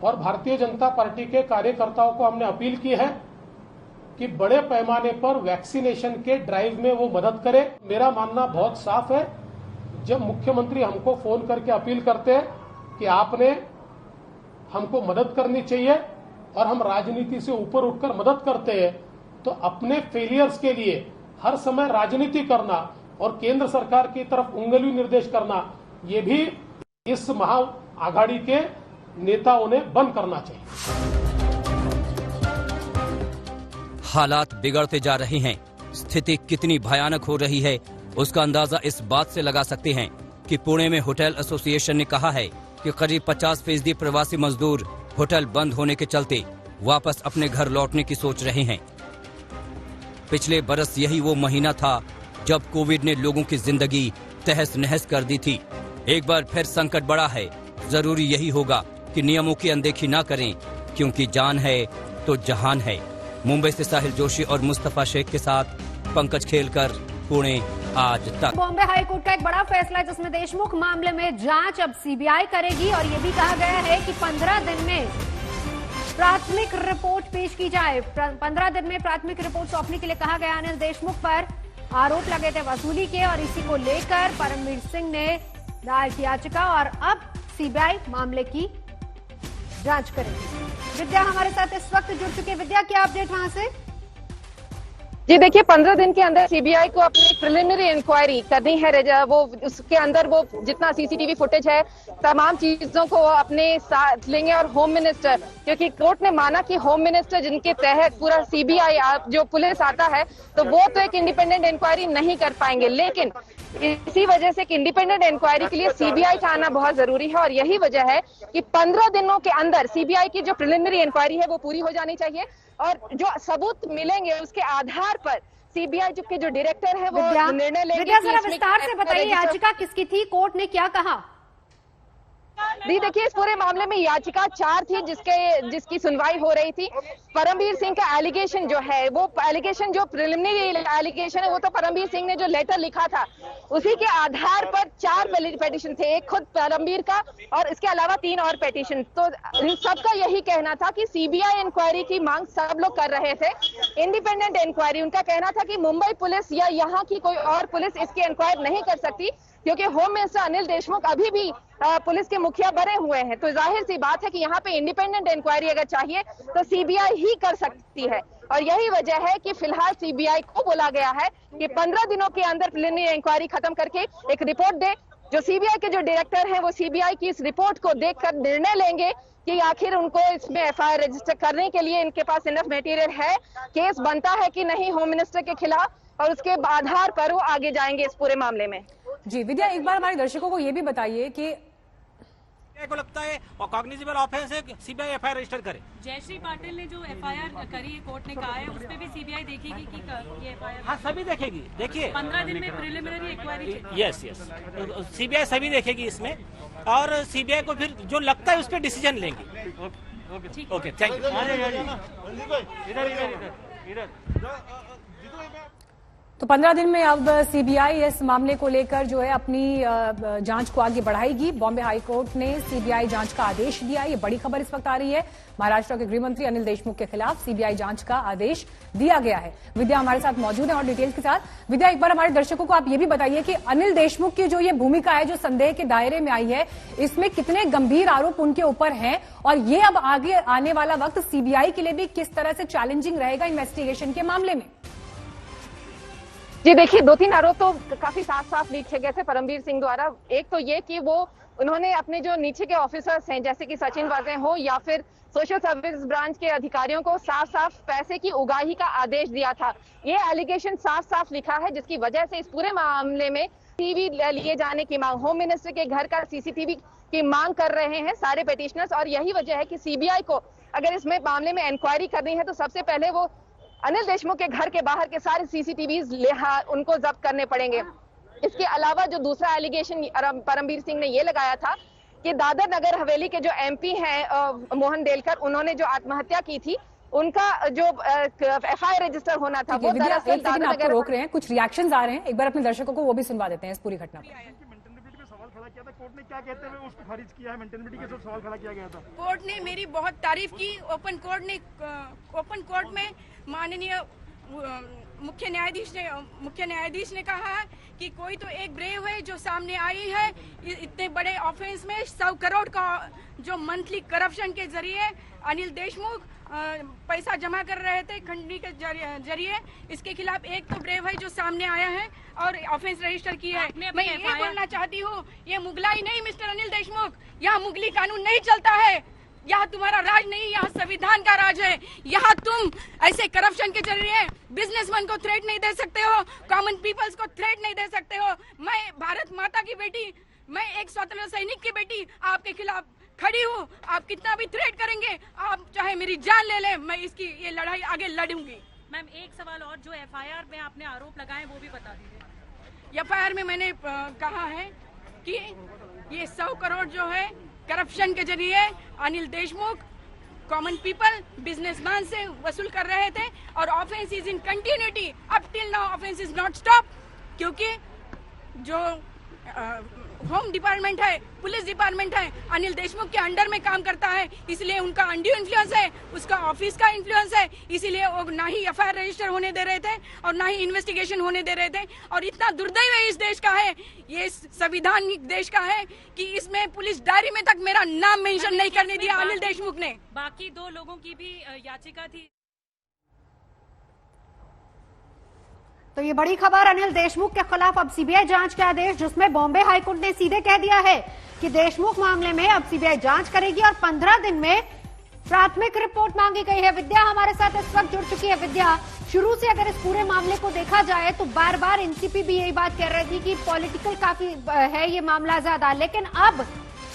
Speaker 10: और भारतीय जनता पार्टी के कार्यकर्ताओं को हमने अपील की है कि बड़े पैमाने पर वैक्सीनेशन के ड्राइव में वो मदद करें। मेरा मानना बहुत साफ है, जब मुख्यमंत्री हमको फोन करके अपील करते हैं कि आपने हमको मदद करनी चाहिए और हम राजनीति से ऊपर उठकर मदद करते हैं, तो अपने फेलियर्स के लिए हर समय राजनीति करना और केंद्र सरकार की तरफ उंगली निर्देश करना, ये भी इस महा आघाड़ी के नेताओं ने बंद करना चाहिए।
Speaker 8: हालात बिगड़ते जा रहे हैं। स्थिति कितनी भयानक हो रही है उसका अंदाजा इस बात से लगा सकते हैं कि पुणे में होटल एसोसिएशन ने कहा है कि करीब 50% प्रवासी मजदूर होटल बंद होने के चलते वापस अपने घर लौटने की सोच रहे हैं। पिछले बरस यही वो महीना था जब कोविड ने लोगों की जिंदगी तहस नहस कर दी थी। एक बार फिर संकट बड़ा है। जरूरी यही होगा कि नियमों की अनदेखी ना करें, क्योंकि जान है तो जहान है। मुंबई से साहिल जोशी और मुस्तफा शेख के साथ पंकज खेलकर, पुणे, आज तक।
Speaker 6: बॉम्बे हाईकोर्ट का एक बड़ा फैसला है जिसमें देशमुख मामले में जांच अब सीबीआई करेगी और ये भी कहा गया है कि 15 दिन में प्राथमिक रिपोर्ट पेश की जाए। 15 दिन में प्राथमिक रिपोर्ट सौंपने के लिए कहा गया। अनिल देशमुख पर आरोप लगे थे वसूली के और इसी को लेकर परमवीर सिंह ने दायर की याचिका और अब सीबीआई मामले की जांच करेगी। विद्या हमारे साथ इस वक्त जुड़ चुके हैं। विद्या, क्या अपडेट वहां से?
Speaker 11: जी देखिए, 15 दिन के अंदर सीबीआई को अपनी प्रिलिमिनरी इंक्वायरी करनी है। वो उसके अंदर वो जितना सीसीटीवी फुटेज है तमाम चीजों को अपने साथ लेंगे और होम मिनिस्टर, क्योंकि कोर्ट ने माना कि होम मिनिस्टर जिनके तहत पूरा सीबीआई जो पुलिस आता है तो वो तो एक इंडिपेंडेंट इंक्वायरी नहीं कर पाएंगे, लेकिन इसी वजह से कि इंडिपेंडेंट इंक्वायरी के लिए सीबीआई का आना बहुत जरूरी है और यही वजह है कि 15 दिनों के अंदर सीबीआई की जो प्रिलिमिनरी इंक्वायरी है वो पूरी हो जानी चाहिए और जो सबूत मिलेंगे उसके आधार पर सीबीआई के जो डायरेक्टर है वो निर्णय लेंगे।
Speaker 6: विद्या, जरा विस्तार से बताइए, याचिका किसकी थी, कोर्ट ने क्या कहा?
Speaker 11: दी देखिए, इस पूरे मामले में याचिका 4 थी जिसकी सुनवाई हो रही थी। परमवीर सिंह का एलिगेशन जो है वो एलिगेशन जो प्रिलिमिनरी एलिगेशन है वो तो परमवीर सिंह ने जो लेटर लिखा था उसी के आधार पर 4 पेटिशन थे, एक खुद परमवीर का और इसके अलावा 3 और पेटिशन। तो इन सबका यही कहना था कि सीबीआई इंक्वायरी की मांग सब लोग कर रहे थे, इंडिपेंडेंट इंक्वायरी। उनका कहना था कि मुंबई पुलिस या यहाँ की कोई और पुलिस इसकी इंक्वायरी नहीं कर सकती, क्योंकि होम मिनिस्टर अनिल देशमुख अभी भी पुलिस के मुखिया बने हुए हैं। तो जाहिर सी बात है कि यहाँ पे इंडिपेंडेंट इंक्वायरी अगर चाहिए तो सीबीआई ही कर सकती है और यही वजह है कि फिलहाल सीबीआई को बोला गया है कि 15 दिनों के अंदर प्रिलिमिनरी इंक्वायरी खत्म करके एक रिपोर्ट दे। जो सीबीआई के जो डायरेक्टर हैं वो सीबीआई की इस रिपोर्ट को देखकर निर्णय लेंगे कि आखिर उनको इसमें एफआईआर रजिस्टर करने के लिए इनके पास इनफ मटेरियल है, केस बनता है कि नहीं होम मिनिस्टर के खिलाफ और उसके आधार पर वो आगे जाएंगे इस पूरे मामले में।
Speaker 1: जी विद्या, एक बार हमारे दर्शकों को ये भी बताइए कि
Speaker 12: को लगता है और कॉग्निजेबल ऑफेंस है सीबीआई एफआईआर रजिस्टर करे।
Speaker 13: जयश्री पाटिल ने जो एफआईआर करी है कोर्ट ने कहा है उस पे भी सीबीआई देखेगी कि ये एफआईआर।
Speaker 12: हाँ, सभी देखेगी। देखिए
Speaker 13: 15 दिन में प्रिलिमिनरी इंक्वायरी।
Speaker 12: यस सीबीआई सभी देखेगी इसमें और सीबीआई को फिर जो लगता है उस पर डिसीजन लेंगे। Okay, thank you.
Speaker 1: तो 15 दिन में अब सीबीआई इस मामले को लेकर जो है अपनी जांच को आगे बढ़ाएगी। बॉम्बे हाईकोर्ट ने सीबीआई जांच का आदेश दिया। ये बड़ी खबर इस वक्त आ रही है। महाराष्ट्र के गृह मंत्री अनिल देशमुख के खिलाफ सीबीआई जांच का आदेश दिया गया है। विद्या हमारे साथ मौजूद है और डिटेल्स के साथ। विद्या, एक बार हमारे दर्शकों को आप ये भी बताइए कि अनिल देशमुख की जो ये भूमिका है, जो संदेह के दायरे में आई है, इसमें कितने गंभीर आरोप उनके ऊपर हैं और ये अब आगे आने वाला वक्त सीबीआई के लिए भी किस तरह से चैलेंजिंग रहेगा इन्वेस्टिगेशन के मामले में?
Speaker 11: जी देखिए, 2-3 आरोप तो काफी साफ साफ लिखे गए थे परमबीर सिंह द्वारा। एक तो ये कि वो उन्होंने अपने जो नीचे के ऑफिसर्स हैं, जैसे कि सचिन वाजे हो या फिर सोशल सर्विस ब्रांच के अधिकारियों को साफ साफ पैसे की उगाही का आदेश दिया था। ये एलिगेशन साफ साफ लिखा है, जिसकी वजह से इस पूरे मामले में टीवी लिए जाने की मांग, होम मिनिस्टर के घर का सीसीटीवी की मांग कर रहे हैं सारे पिटिशनर्स। और यही वजह है कि सीबीआई को अगर इसमें मामले में इंक्वायरी करनी है तो सबसे पहले वो अनिल देशमुख के घर के बाहर के सारे सीसीटीवीज उनको जब्त करने पड़ेंगे। इसके अलावा जो दूसरा एलिगेशन परमबीर सिंह ने ये लगाया था कि दादर नगर हवेली के जो एमपी हैं मोहन देलकर, उन्होंने जो आत्महत्या की थी, उनका जो एफआईआर रजिस्टर होना था वो दरअसल दादर नगर।
Speaker 1: रोक रहे हैं, कुछ रिएक्शंस आ रहे हैं, एक बार अपने दर्शकों को वो भी सुनवा देते हैं इस पूरी घटना पर।
Speaker 3: कोर्ट ने क्या कहते हुए उसको खारिज किया है? मेंटेनेबिलिटी के सवाल खड़ा किया गया था।
Speaker 14: कोर्ट ने मेरी बहुत तारीफ की। ओपन कोर्ट में माननीय मुख्य न्यायाधीश ने कहा कि कोई तो एक ब्रेव है जो सामने आई है इतने बड़े ऑफेंस में। 100 करोड़ का जो मंथली करप्शन के जरिए अनिल देशमुख पैसा जमा कर रहे थे खंडनी के जरिए, इसके खिलाफ एक तो ब्रेव है जो सामने आया है और ऑफेंस रजिस्टर की है। मैं ये बोलना चाहती हूँ, ये मुगलाई नहीं मिस्टर अनिल देशमुख, यहाँ मुगली कानून नहीं चलता है, यहाँ तुम्हारा राज नहीं, यहाँ संविधान का राज है। यहाँ तुम ऐसे करप्शन के जरिए बिजनेसमैन को थ्रेट नहीं दे सकते हो, कॉमन पीपल्स को थ्रेट नहीं दे सकते हो। मैं भारत माता की बेटी, मैं एक स्वतंत्र सैनिक की बेटी आपके खिलाफ खड़ी हूँ। आप कितना भी थ्रेट करेंगे, आप चाहे मेरी जान ले लें, मैं इसकी ये लड़ाई आगे लड़ूंगी।
Speaker 13: मैम एक सवाल और, जो एफआईआर में आपने आरोप लगाए वो भी बता दीजिए।
Speaker 14: एफआईआर में मैंने कहा है कि ये 100 करोड़ जो है करप्शन के जरिए Anil Deshmukh common people businessman से वसूल कर रहे थे और offence is in continuity. Up till now offence is not stop, क्योंकि जो होम डिपार्टमेंट है, पुलिस डिपार्टमेंट है, अनिल देशमुख के अंडर में काम करता है, इसलिए उनका अंड्यू इन्फ्लुएंस है, उसका ऑफिस का इन्फ्लुएंस है, इसीलिए वो ना ही एफआईआर रजिस्टर होने दे रहे थे और ना ही इन्वेस्टिगेशन होने दे रहे थे। और इतना दुर्दैव इस देश का है, ये संविधानिक देश का है कि इसमें पुलिस डायरी में तक मेरा नाम मेंशन नहीं करने दिया अनिल देशमुख ने।
Speaker 13: बाकी 2 लोगों की भी याचिका थी।
Speaker 6: तो ये बड़ी खबर, अनिल देशमुख के खिलाफ अब सीबीआई जांच के आदेश, जिसमें बॉम्बे हाईकोर्ट ने सीधे कह दिया है कि देशमुख मामले में अब सीबीआई जांच करेगी और 15 दिन में प्राथमिक रिपोर्ट मांगी गई है। विद्या हमारे साथ इस वक्त जुड़ चुकी है। विद्या, शुरू से अगर इस पूरे मामले को देखा जाए तो बार बार एनसीपी भी यही बात कह रही थी कि पॉलिटिकल काफी है ये मामला ज्यादा, लेकिन अब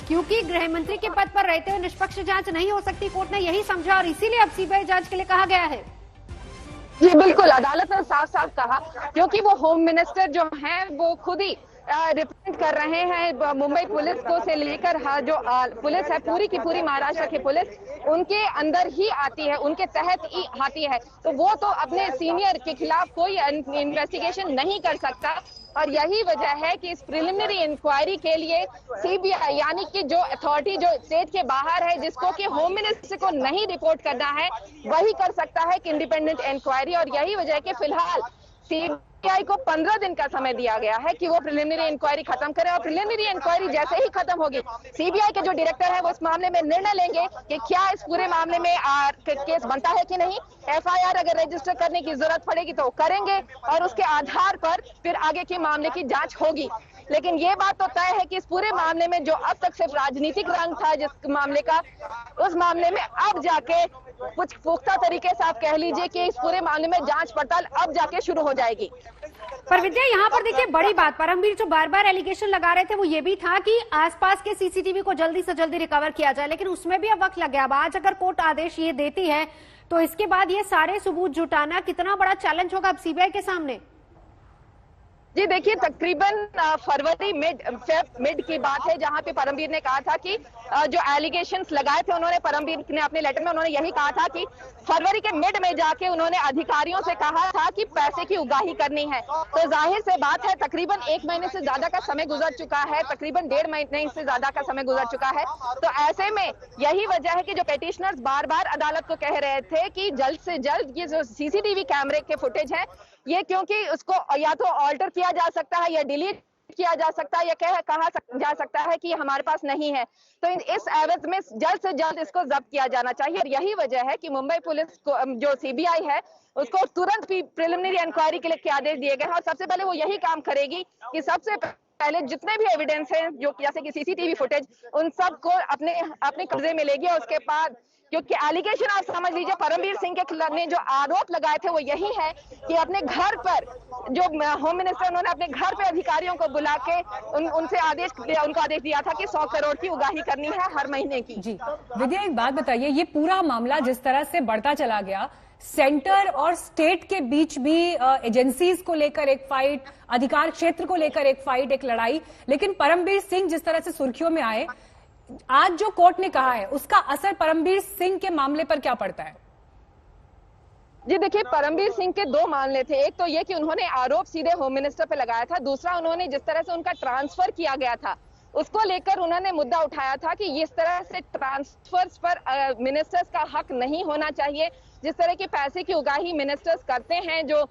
Speaker 6: क्योंकि गृह मंत्री के पद पर रहते हुए निष्पक्ष जांच नहीं हो सकती, कोर्ट ने यही समझा और इसीलिए अब सीबीआई जांच के लिए कहा गया है।
Speaker 11: जी बिल्कुल, अदालत ने साफ साफ कहा, क्योंकि वो होम मिनिस्टर जो हैं वो खुद ही रिप्रेजेंट कर रहे हैं मुंबई पुलिस को से लेकर जो पुलिस है पूरी की पूरी महाराष्ट्र की पुलिस उनके अंदर ही आती है, उनके तहत ही आती है, तो वो तो अपने सीनियर के खिलाफ कोई इन्वेस्टिगेशन नहीं कर सकता। और यही वजह है कि इस प्रिलिमिनरी इंक्वायरी के लिए सीबीआई यानी कि जो अथॉरिटी जो स्टेट के बाहर है, जिसको कि होम मिनिस्टर को नहीं रिपोर्ट करना है, वही कर सकता है कि इंडिपेंडेंट इंक्वायरी। और यही वजह है कि फिलहाल सीबीआई को 15 दिन का समय दिया गया है कि वो प्रिलिमिनरी इंक्वायरी खत्म करे और प्रिलिमिनरी इंक्वायरी जैसे ही खत्म होगी, सीबीआई के जो डायरेक्टर है वो इस मामले में निर्णय लेंगे कि क्या इस पूरे मामले में केस बनता है कि नहीं। एफआईआर अगर रजिस्टर करने की जरूरत पड़ेगी तो करेंगे और उसके आधार पर फिर आगे के मामले की जांच होगी। लेकिन ये बात तो तय है कि इस पूरे मामले में जो अब तक सिर्फ राजनीतिक रंग था जिस मामले का, उस मामले में अब जाके कुछ पुख्ता तरीके से आप कह लीजिए कि इस पूरे मामले में जांच पड़ताल अब जाके शुरू हो जाएगी।
Speaker 6: पर विद्या, यहाँ पर देखिए बड़ी बात, परमबीर जो बार बार एलिगेशन लगा रहे थे वो ये भी था कि आसपास के सीसीटीवी को जल्दी से जल्दी रिकवर किया जाए, लेकिन उसमें भी अब वक्त लग गया। अब आज अगर कोर्ट आदेश ये देती है तो इसके बाद ये सारे सबूत जुटाना कितना बड़ा चैलेंज होगा अब सीबीआई के सामने।
Speaker 11: जी देखिए, तकरीबन फरवरी मिड की बात है, जहां पे परमबीर ने कहा था कि जो एलिगेशंस लगाए थे उन्होंने, परमबीर ने अपने लेटर में उन्होंने यही कहा था कि फरवरी के मिड में जाके उन्होंने अधिकारियों से कहा था कि पैसे की उगाही करनी है। तो जाहिर से बात है, तकरीबन 1 महीने से ज्यादा का समय गुजर चुका है, तकरीबन 1.5 महीने से ज्यादा का समय गुजर चुका है। तो ऐसे में यही वजह है कि जो पेटिशनर्स बार बार अदालत को कह रहे थे कि जल्द से जल्द ये जो सीसीटीवी कैमरे के फुटेज है, ये क्योंकि उसको या तो ऑल्टर किया जा सकता है या डिलीट किया जा सकता है या कहा जा सकता है कि हमारे पास नहीं है, तो इस एवज में जल्द से जल्द इसको जब्त किया जाना चाहिए। और यही वजह है कि मुंबई पुलिस को, जो सीबीआई है, उसको तुरंत प्रिलिमिनरी इंक्वायरी के लिए आदेश दिए गए हैं। और सबसे पहले वो यही काम करेगी कि सबसे पहले जितने भी एविडेंस हैं, जो जैसे कि सीसीटीवी फुटेज, उन सब को अपने कब्जे में लेगी। और उसके बाद, क्योंकि एलिगेशन आप समझ लीजिए, परमबीर सिंह के खिलाफ ने जो आरोप लगाए थे वो यही है कि अपने घर पर, जो होम मिनिस्टर, उन्होंने अपने घर पे अधिकारियों को बुला के उनको आदेश दिया था कि 100 करोड़ की उगाही करनी है हर महीने की।
Speaker 1: जी विद्या, एक बात बताइए, ये पूरा मामला जिस तरह से बढ़ता चला गया, सेंटर और स्टेट के बीच भी एजेंसीज को लेकर एक फाइट, अधिकार क्षेत्र को लेकर एक फाइट, एक लड़ाई, लेकिन परमबीर सिंह जिस तरह से सुर्खियों में आए, आज जो कोर्ट ने कहा है उसका असर परमबीर सिंह के मामले पर क्या पड़ता है?
Speaker 11: जी देखिए, परमबीर सिंह के 2 मामले थे। एक तो ये कि उन्होंने आरोप सीधे होम मिनिस्टर पे लगाया था, दूसरा उन्होंने जिस तरह से उनका ट्रांसफर किया गया था उसको लेकर उन्होंने मुद्दा उठाया था कि इस तरह से ट्रांसफर्स पर मिनिस्टर्स का हक नहीं होना चाहिए। जिस तरह की पैसे की उगाही मिनिस्टर्स करते हैं, जो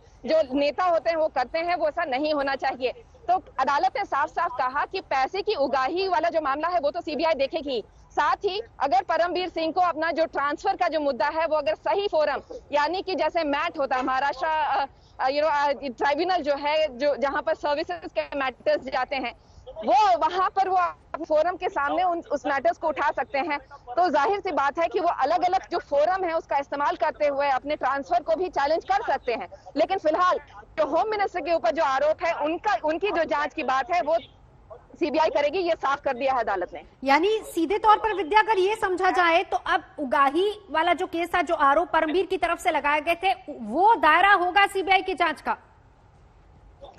Speaker 11: नेता होते हैं वो करते हैं, वो ऐसा नहीं होना चाहिए। तो अदालत ने साफ साफ कहा कि पैसे की उगाही वाला जो मामला है वो तो सीबीआई देखेगी। साथ ही अगर परमबीर सिंह को अपना जो ट्रांसफर का जो मुद्दा है वो अगर सही फोरम, यानी कि जैसे मैट होता है, महाराष्ट्र ट्राइब्यूनल जो है, जो जहां पर सर्विसेज के मैटर्स जाते हैं, वो वहां पर वो फोरम के सामने उस मैटर्स को उठा सकते हैं। तो जाहिर सी बात है कि वो अलग अलग जो फोरम है उसका इस्तेमाल करते हुए अपने ट्रांसफर को भी चैलेंज कर सकते हैं। लेकिन फिलहाल जो होम मिनिस्टर के ऊपर जो आरोप है, उनकी जो जांच की बात है वो सीबीआई करेगी, ये साफ कर दिया है अदालत ने।
Speaker 6: यानी सीधे तौर पर विद्या, अगर ये समझा जाए तो अब उगाही वाला जो केस था, जो आरोप परमबीर की तरफ से लगाए गए थे, वो दायरा होगा सीबीआई की जांच का?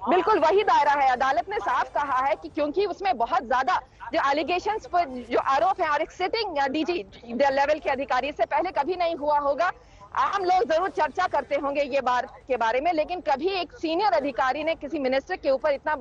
Speaker 11: बिल्कुल वही दायरा है। अदालत ने साफ कहा है कि क्योंकि उसमें बहुत ज्यादा जो एलिगेशंस पर जो आरोप है, और एक सिटिंग डीजी लेवल के अधिकारी से पहले कभी नहीं हुआ होगा। आम लोग जरूर चर्चा करते होंगे ये बात के बारे में, लेकिन कभी एक सीनियर अधिकारी ने किसी मिनिस्टर के ऊपर इतना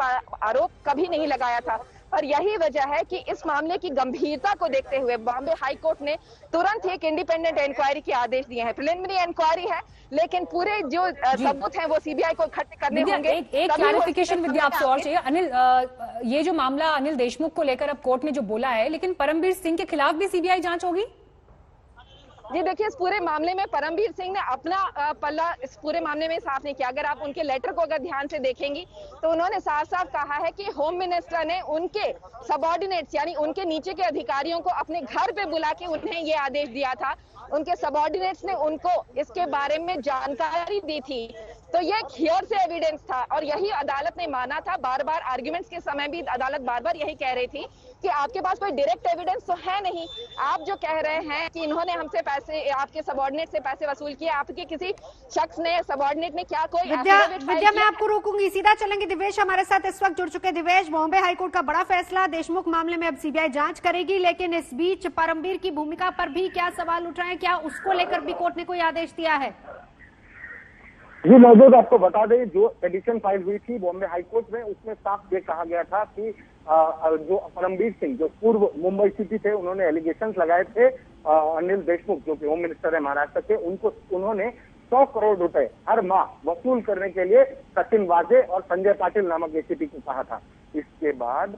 Speaker 11: आरोप कभी नहीं लगाया था। और यही वजह है कि इस मामले की गंभीरता को देखते हुए बॉम्बे हाई कोर्ट ने तुरंत ही एक इंडिपेंडेंट इंक्वायरी के आदेश दिए हैं। प्रिलिमिनरी इंक्वायरी है, लेकिन पूरे जो सबूत हैं वो सीबीआई को इकट्ठे करने होंगे।
Speaker 1: एक क्लैरिफिकेशन विद्या आपसे और चाहिए। अनिल, ये जो मामला अनिल देशमुख को लेकर अब कोर्ट ने जो बोला है, लेकिन परमबीर सिंह के खिलाफ भी सीबीआई जांच होगी?
Speaker 11: जी देखिए, इस पूरे मामले में परमबीर सिंह ने अपना पल्ला इस पूरे मामले में साफ नहीं किया। अगर आप उनके लेटर को अगर ध्यान से देखेंगी तो उन्होंने साफ साफ कहा है कि होम मिनिस्टर ने उनके सबऑर्डिनेट्स, यानी उनके नीचे के अधिकारियों को अपने घर पे बुला के उन्हें ये आदेश दिया था। उनके सबऑर्डिनेट्स ने उनको इसके बारे में जानकारी दी थी। तो ये हियर से एविडेंस था और यही अदालत ने माना था। बार बार आर्ग्यूमेंट्स के समय भी अदालत बार बार यही कह रही थी कि आपके पास कोई डायरेक्ट एविडेंस तो है नहीं। आप जो कह रहे हैं कि इन्होंने हमसे पैसे, आपके सबऑर्डिनेट से पैसे वसूल किए, आपके किसी शख्स ने, सबऑर्डिनेट ने क्या कोई
Speaker 6: विद्या मैं आपको रोकूंगी, सीधा चलेंगे। दिवेश हमारे साथ इस वक्त जुड़ चुके। दिवेश, बॉम्बे हाईकोर्ट का बड़ा फैसला, देशमुख मामले में अब सीबीआई जांच करेगी, लेकिन इस बीच परमबीर की भूमिका पर भी क्या सवाल उठ रहे हैं? क्या उसको लेकर भी कोर्ट ने कोई आदेश दिया है?
Speaker 15: जी मौजूद, आपको बता दें, जो पिटीशन फाइल हुई थी बॉम्बे हाईकोर्ट में, उसमें साफ ये कहा गया था कि जो परमबीर सिंह, जो पूर्व मुंबई सिटी थे, उन्होंने एलिगेशंस लगाए थे अनिल देशमुख, जो कि होम मिनिस्टर है महाराष्ट्र के, उन्होंने 100 करोड़ रुपए हर माह वसूल करने के लिए सचिन वाजे और संजय पाटिल नामक एसीपी को कहा था। इसके बाद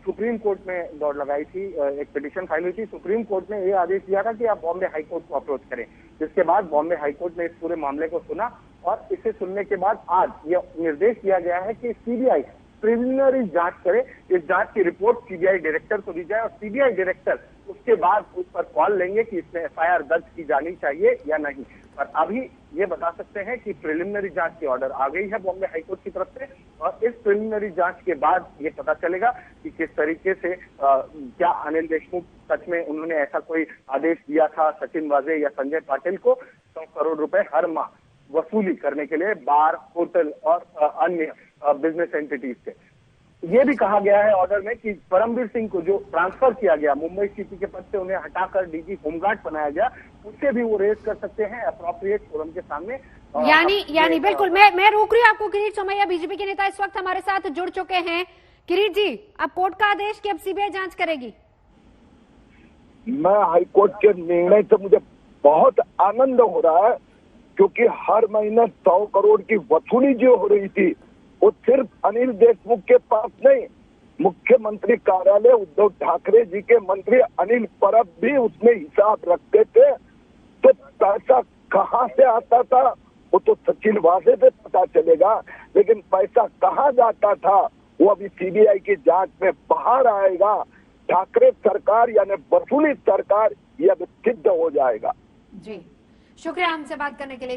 Speaker 15: सुप्रीम कोर्ट में दौड़ लगाई थी, एक पिटीशन फाइल हुई थी। सुप्रीम कोर्ट ने ये आदेश दिया था कि आप बॉम्बे हाईकोर्ट को अप्रोच करें। जिसके बाद बॉम्बे हाईकोर्ट ने इस पूरे मामले को सुना और इसे सुनने के बाद आज यह निर्देश दिया गया है कि सीबीआई प्रिलिमिनरी जांच करे। इस जांच की रिपोर्ट सीबीआई डायरेक्टर को दी जाए और सीबीआई डायरेक्टर उसके बाद उस पर कॉल लेंगे कि इसमें एफआईआर दर्ज की जानी चाहिए या नहीं। और अभी ये बता सकते हैं कि प्रिलिमिनरी जांच की ऑर्डर आ गई है बॉम्बे हाईकोर्ट की तरफ से और इस प्रिलिमिनरी जांच के बाद ये पता चलेगा कि किस तरीके से क्या अनिल देशमुख सच में उन्होंने ऐसा कोई आदेश दिया था सचिन वाजे या संजय पाटिल को 100 करोड़ रुपए हर माह वसूली करने के लिए बार, होटल और अन्य बिजनेस एंटिटीज से। ये भी कहा गया है ऑर्डर में कि परमबीर सिंह को जो ट्रांसफर किया गया मुंबई सिटी के पद से, उन्हें हटाकर डीजी होमगार्ड बनाया गया, उससे भी वो रेज कर सकते हैं अप्रोप्रिएट फोरम के सामने।
Speaker 6: यानी बिल्कुल मैं रोक रही हूँ आपको। किरीट सोमैया बीजेपी के नेता इस वक्त हमारे साथ जुड़ चुके हैं। किरीट जी, अब कोर्ट का आदेश कि अब सीबीआई जांच करेगी?
Speaker 16: मैं हाईकोर्ट के निर्णय से मुझे बहुत आनंद हो रहा है, क्योंकि हर महीने 100 करोड़ की वसूली जो हो रही थी वो सिर्फ अनिल देशमुख के पास नहीं, मुख्यमंत्री कार्यालय उद्धव ठाकरे जी के मंत्री अनिल परब भी उसमें हिसाब रखते थे। तो पैसा कहाँ से आता था वो तो सचिन वाजे से पता चलेगा, लेकिन पैसा कहाँ जाता था वो अभी सीबीआई की जांच में बाहर आएगा। ठाकरे सरकार यानी वसूली सरकार, यह सिद्ध हो जाएगा।
Speaker 6: जी, शुक्रिया हमसे बात करने के लिए।